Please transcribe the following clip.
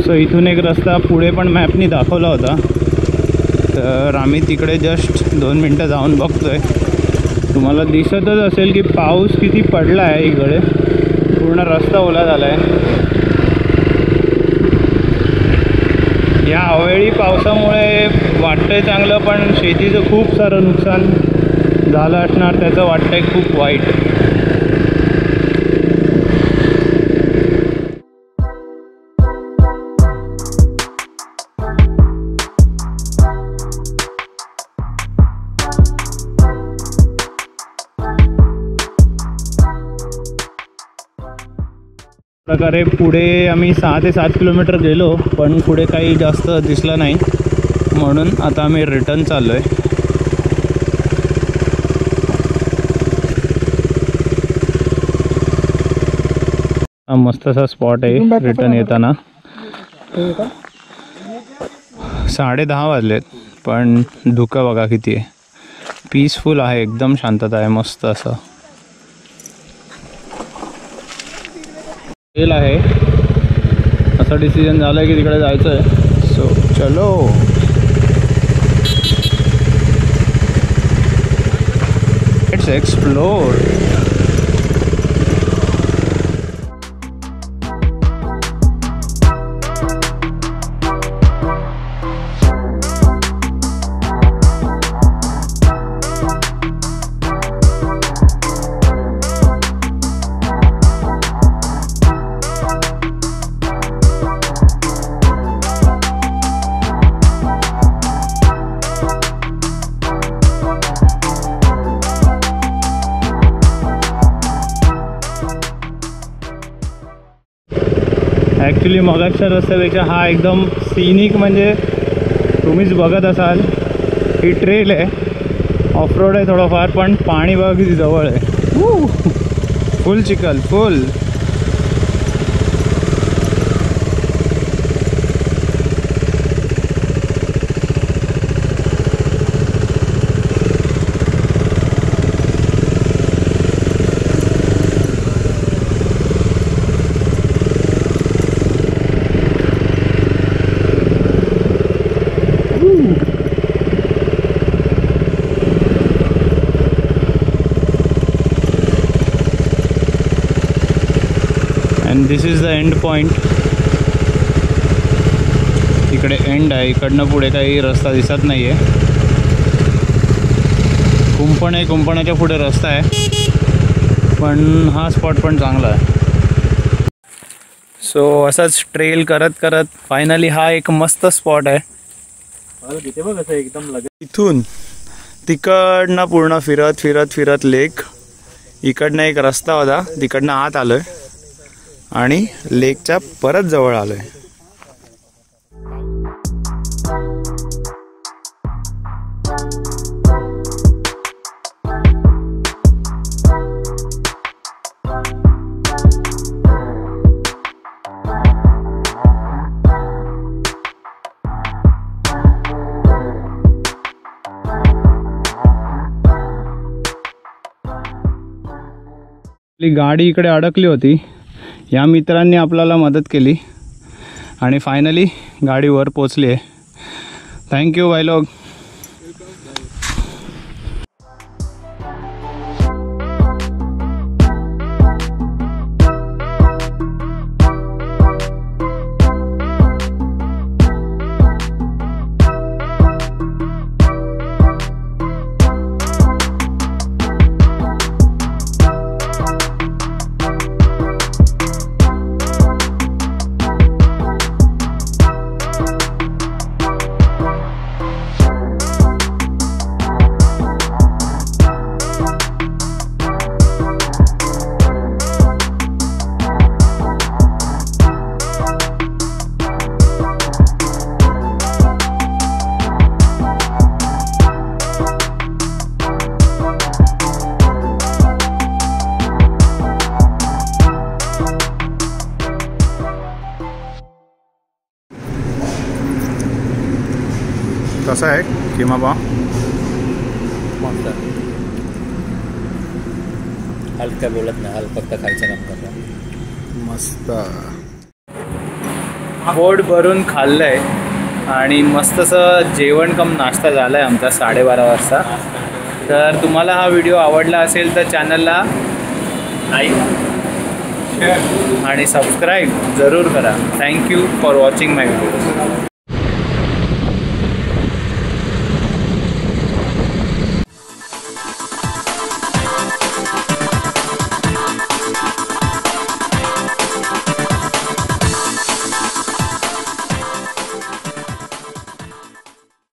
सो इथून एक रस्ता पुढे पण मॅपनी दाखवला होता, तर आम्ही तिकडे जस्ट 2 मिनटं जाऊन बघतोय. तुम्हाला दिसतच असेल की पाऊस किती पडला आहे. इकडे पूर्ण रस्ता ओला झाला आहे. या अवेळी पावसामुळे वाटतंय चांगलं, पण शेतीचं खूप सारं नुकसान झालं असणार, त्याचं वाटतंय खूप वाईट. प्रकारे पुढे आम्ही 6 ते 7 किलोमीटर गेलो, पण पुढे काही जास्त दिसलं नाही, म्हणून आता आम्ही रिटर्न चाललो आहे. हा मस्तसा स्पॉट आहे रिटर्न येताना. 10:30 वाजलेत, पण धुकं बघा किती आहे. पीसफुल आहे, एकदम शांतता आहे, मस्त असं आहे. असं डिसिजन झालं आहे की तिकडे जायचं आहे. सो चलो. Let's explore. ॲक्च्युली मगाच्या रस्त्यापेक्षा हा एकदम सिनिक, म्हणजे तुम्हीच बघत असाल ही ट्रेल आहे, ऑफ रोड आहे थोडंफार, पण पाणी बघा किती जवळ आहे. फुल चिखल, full. and this is the end point. इकडे एंड आहे, इकडनं पुढे काही रस्ता दिसत नाही आहे. कुंपण आहे, कुंपणाच्या पुढे रस्ता आहे, पण हा स्पॉट पण चांगला आहे. सो असाच ट्रेल करत करत फायनली हा एक मस्त स्पॉट आहे. एकदम इथून तिकडनं पूर्ण फिरत फिरत फिरत लेक, इकडनं एक रस्ता होता, तिकडनं आत आलोय आणि लेकच्या परत जवळ आलोय. आपली गाडी इकडे अडकली होती, या मित्रांनी आपल्याला मदत केली आणि फायनली गाडी वर पोचली आहे. थँक्यू भाई लोग. कसा आहे किमा पाव? मस्त. हलक काय बोलत नाही, हलक फक्त खायचं काम करतो. मस्त. पोट भरून खाल्लंय आणि मस्त असं जेवण कम नाश्ता झाला आहे आमचा 12:30 वाजता. तर तुम्हाला हा व्हिडिओ आवडला असेल तर चॅनलला लाईक आणि सबस्क्राईब जरूर करा. Thank you for watching my video.